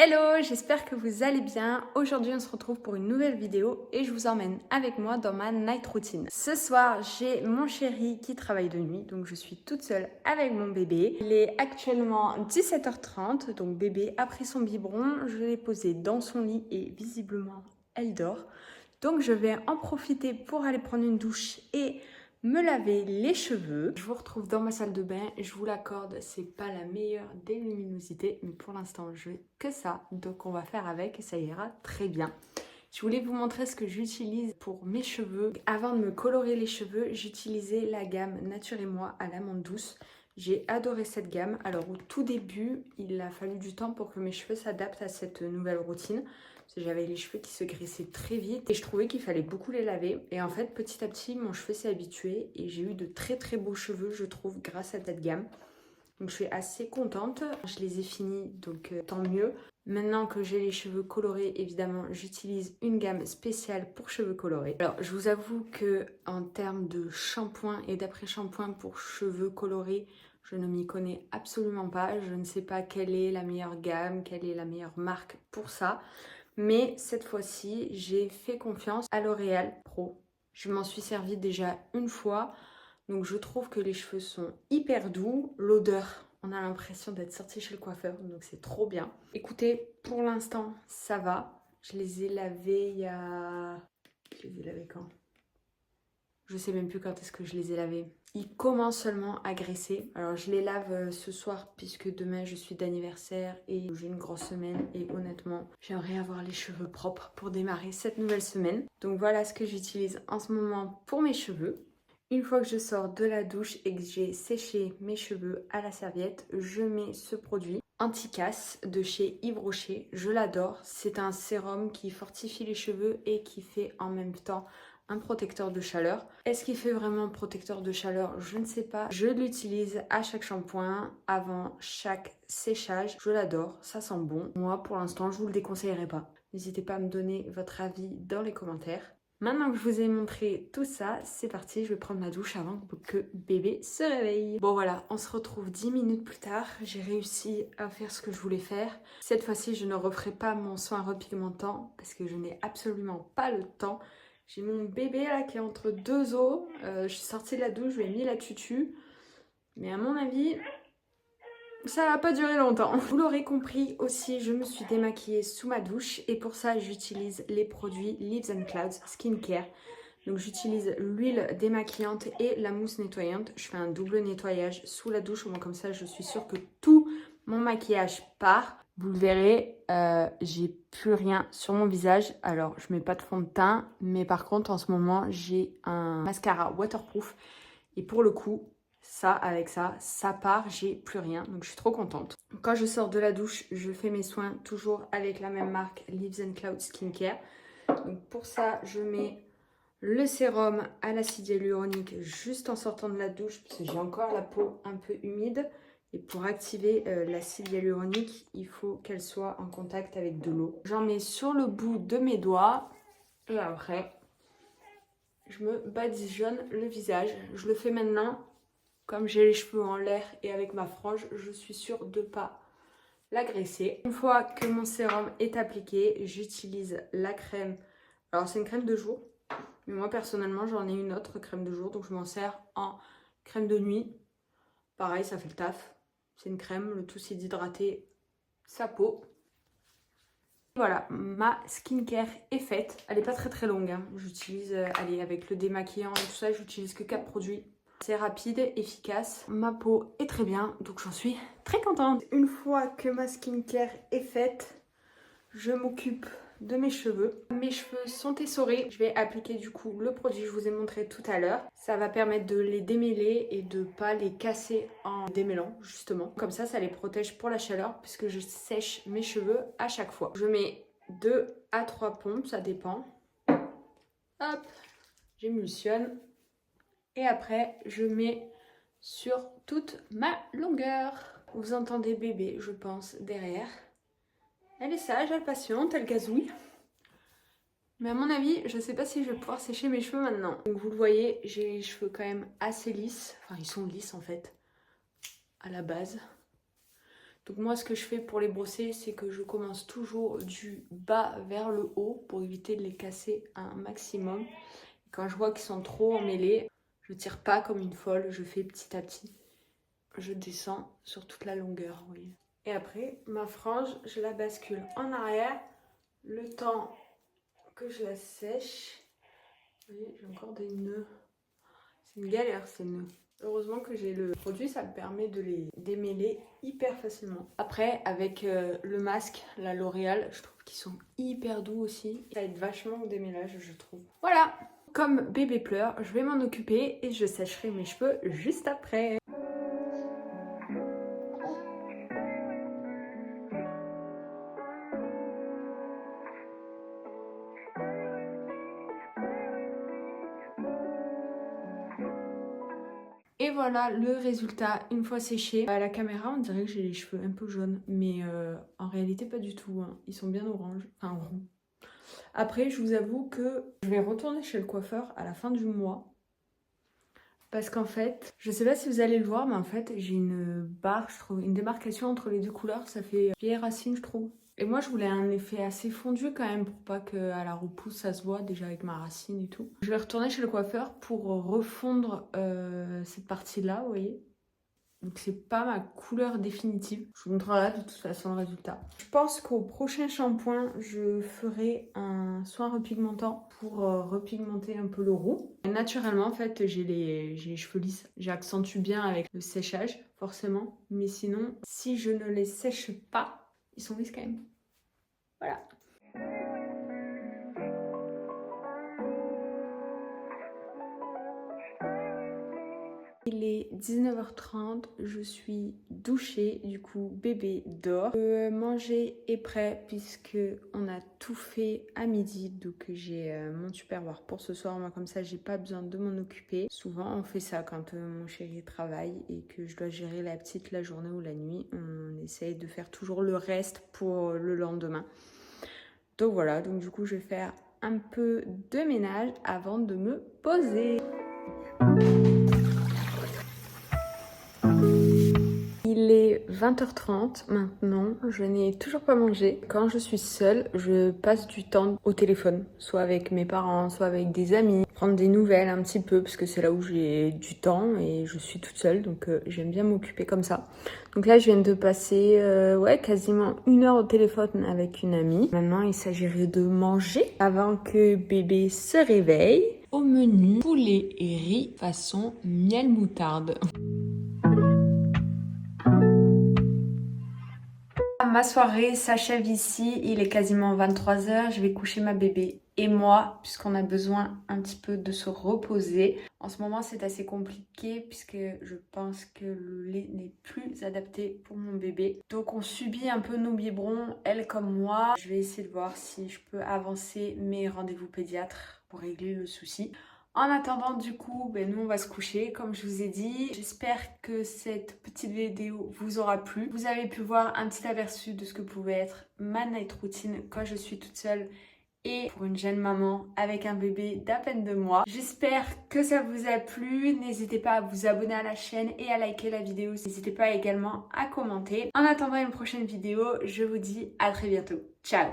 Hello, j'espère que vous allez bien. Aujourd'hui, on se retrouve pour une nouvelle vidéo et je vous emmène avec moi dans ma night routine. Ce soir, j'ai mon chéri qui travaille de nuit, donc je suis toute seule avec mon bébé. Il est actuellement 17h30, donc bébé a pris son biberon, je l'ai posé dans son lit et visiblement, elle dort. Donc je vais en profiter pour aller prendre une douche et me laver les cheveux. Je vous retrouve dans ma salle de bain, je vous l'accorde, c'est pas la meilleure des luminosités, mais pour l'instant je n'ai que ça, donc on va faire avec et ça ira très bien. Je voulais vous montrer ce que j'utilise pour mes cheveux. Avant de me colorer les cheveux, j'utilisais la gamme Nature et Moi à l'amande douce. J'ai adoré cette gamme. Alors au tout début, il a fallu du temps pour que mes cheveux s'adaptent à cette nouvelle routine. Parce que j'avais les cheveux qui se graissaient très vite et je trouvais qu'il fallait beaucoup les laver. Et en fait, petit à petit, mon cheveu s'est habitué et j'ai eu de très très beaux cheveux, je trouve, grâce à cette gamme. Donc je suis assez contente. Je les ai finis, donc tant mieux. Maintenant que j'ai les cheveux colorés, évidemment, j'utilise une gamme spéciale pour cheveux colorés. Alors, je vous avoue que en termes de shampoing et d'après-shampoing pour cheveux colorés, je ne m'y connais absolument pas. Je ne sais pas quelle est la meilleure gamme, quelle est la meilleure marque pour ça. Mais cette fois-ci, j'ai fait confiance à L'Oréal Pro. Je m'en suis servie déjà une fois. Donc je trouve que les cheveux sont hyper doux. L'odeur, on a l'impression d'être sorti chez le coiffeur, donc c'est trop bien. Écoutez, pour l'instant, ça va. Je les ai lavés il y a... Je les ai lavés quand? Je sais même plus quand est-ce que je les ai lavés. Ils commencent seulement à graisser. Alors je les lave ce soir puisque demain je suis d'anniversaire et j'ai une grosse semaine. Et honnêtement, j'aimerais avoir les cheveux propres pour démarrer cette nouvelle semaine. Donc voilà ce que j'utilise en ce moment pour mes cheveux. Une fois que je sors de la douche et que j'ai séché mes cheveux à la serviette, je mets ce produit anti-casse de chez Yves Rocher. Je l'adore. C'est un sérum qui fortifie les cheveux et qui fait en même temps un protecteur de chaleur. Est-ce qu'il fait vraiment protecteur de chaleur? Je ne sais pas. Je l'utilise à chaque shampoing, avant chaque séchage. Je l'adore, ça sent bon. Moi, pour l'instant, je vous le déconseillerais pas. N'hésitez pas à me donner votre avis dans les commentaires. Maintenant que je vous ai montré tout ça, c'est parti, je vais prendre ma douche avant que bébé se réveille. Bon voilà, on se retrouve 10 minutes plus tard. J'ai réussi à faire ce que je voulais faire. Cette fois-ci, je ne referai pas mon soin repigmentant parce que je n'ai absolument pas le temps. J'ai mon bébé là qui est entre deux eaux. Je suis sortie de la douche, je lui ai mis la tutu. Mais à mon avis, ça va pas durer longtemps. Vous l'aurez compris aussi, je me suis démaquillée sous ma douche. Et pour ça, j'utilise les produits Leaves and Clouds Skincare. Donc j'utilise l'huile démaquillante et la mousse nettoyante. Je fais un double nettoyage sous la douche. Au moins comme ça, je suis sûre que tout mon maquillage part. Vous le verrez, j'ai plus rien sur mon visage. Alors, je mets pas de fond de teint. Mais par contre, en ce moment, j'ai un mascara waterproof. Et pour le coup, ça, avec ça, ça part, j'ai plus rien. Donc, je suis trop contente. Quand je sors de la douche, je fais mes soins toujours avec la même marque, Leaves and Clouds Skincare. Donc, pour ça, je mets le sérum à l'acide hyaluronique juste en sortant de la douche parce que j'ai encore la peau un peu humide. Et pour activer l'acide hyaluronique, il faut qu'elle soit en contact avec de l'eau. J'en mets sur le bout de mes doigts et après, je me badigeonne le visage. Je le fais maintenant. Comme j'ai les cheveux en l'air et avec ma frange, je suis sûre de ne pas l'agresser. Une fois que mon sérum est appliqué, j'utilise la crème. Alors c'est une crème de jour. Mais moi, personnellement, j'en ai une autre crème de jour. Donc, je m'en sers en crème de nuit. Pareil, ça fait le taf. C'est une crème. Le tout, c'est d'hydrater sa peau. Voilà, ma skincare est faite. Elle n'est pas très très longue. Hein. J'utilise, allez, avec le démaquillant et tout ça, j'utilise que 4 produits. C'est rapide, efficace. Ma peau est très bien, donc j'en suis très contente. Une fois que ma skincare est faite, je m'occupe de mes cheveux. Mes cheveux sont essorés. Je vais appliquer du coup le produit que je vous ai montré tout à l'heure. Ça va permettre de les démêler et de pas les casser en démêlant justement. Comme ça les protège pour la chaleur puisque je sèche mes cheveux à chaque fois. Je mets 2 à 3 pompes, ça dépend. Hop, j'émulsionne. Et après, je mets sur toute ma longueur. Vous entendez bébé, je pense, derrière. Elle est sage, elle patiente, elle gazouille. Mais à mon avis, je ne sais pas si je vais pouvoir sécher mes cheveux maintenant. Donc vous le voyez, j'ai les cheveux quand même assez lisses. Enfin, ils sont lisses en fait, à la base. Donc moi ce que je fais pour les brosser, c'est que je commence toujours du bas vers le haut pour éviter de les casser un maximum. Quand je vois qu'ils sont trop emmêlés, je tire pas comme une folle, je fais petit à petit. Je descends sur toute la longueur, vous voyez. Et après, ma frange, je la bascule en arrière, le temps que je la sèche. Vous voyez, j'ai encore des nœuds. C'est une galère ces nœuds. Heureusement que j'ai le produit, ça me permet de les démêler hyper facilement. Après, avec le masque, la L'Oréal, je trouve qu'ils sont hyper doux aussi. Ça aide vachement au démêlage, je trouve. Voilà, comme bébé pleure, je vais m'en occuper et je sècherai mes cheveux juste après. Et voilà le résultat une fois séché. À la caméra, on dirait que j'ai les cheveux un peu jaunes, mais en réalité pas du tout, hein. Ils sont bien orange, enfin roux. Après, je vous avoue que je vais retourner chez le coiffeur à la fin du mois. Parce qu'en fait, je sais pas si vous allez le voir, mais en fait, j'ai une barre, je trouve, une démarcation entre les deux couleurs. Ça fait vieille racine, je trouve. Et moi, je voulais un effet assez fondu quand même, pour pas qu'à la repousse, ça se voit déjà avec ma racine et tout. Je vais retourner chez le coiffeur pour refondre cette partie-là, vous voyez. Donc c'est pas ma couleur définitive. Je vous montrerai de toute façon le résultat. Je pense qu'au prochain shampoing, je ferai un soin repigmentant pour repigmenter un peu le roux. Et naturellement, en fait, j'ai les cheveux lisses. J'accentue bien avec le séchage, forcément. Mais sinon, si je ne les sèche pas, ils sont lisses quand même. Voilà. Il est 19h30, je suis douchée, du coup bébé dort. Le manger est prêt puisque on a tout fait à midi, donc j'ai mon tupperware pour ce soir. Moi comme ça j'ai pas besoin de m'en occuper. Souvent on fait ça quand mon chéri travaille et que je dois gérer la petite la journée ou la nuit. On essaye de faire toujours le reste pour le lendemain. Donc voilà, donc du coup je vais faire un peu de ménage avant de me poser. Il est 20h30 maintenant, je n'ai toujours pas mangé. Quand je suis seule, je passe du temps au téléphone, soit avec mes parents, soit avec des amis, prendre des nouvelles un petit peu parce que c'est là où j'ai du temps et je suis toute seule, donc j'aime bien m'occuper comme ça. Donc là je viens de passer ouais, quasiment 1 heure au téléphone avec une amie. Maintenant il s'agirait de manger avant que bébé se réveille. Au menu, poulet et riz façon miel moutarde. Ma soirée s'achève ici, il est quasiment 23h, je vais coucher ma bébé et moi puisqu'on a besoin un petit peu de se reposer. En ce moment c'est assez compliqué puisque je pense que le lait n'est plus adapté pour mon bébé. Donc on subit un peu nos biberons, elle comme moi. Je vais essayer de voir si je peux avancer mes rendez-vous pédiatres pour régler le souci. En attendant, du coup, nous on va se coucher, comme je vous ai dit. J'espère que cette petite vidéo vous aura plu. Vous avez pu voir un petit aperçu de ce que pouvait être ma night routine quand je suis toute seule et pour une jeune maman avec un bébé d'à peine 2 mois. J'espère que ça vous a plu. N'hésitez pas à vous abonner à la chaîne et à liker la vidéo. N'hésitez pas également à commenter. En attendant une prochaine vidéo, je vous dis à très bientôt. Ciao!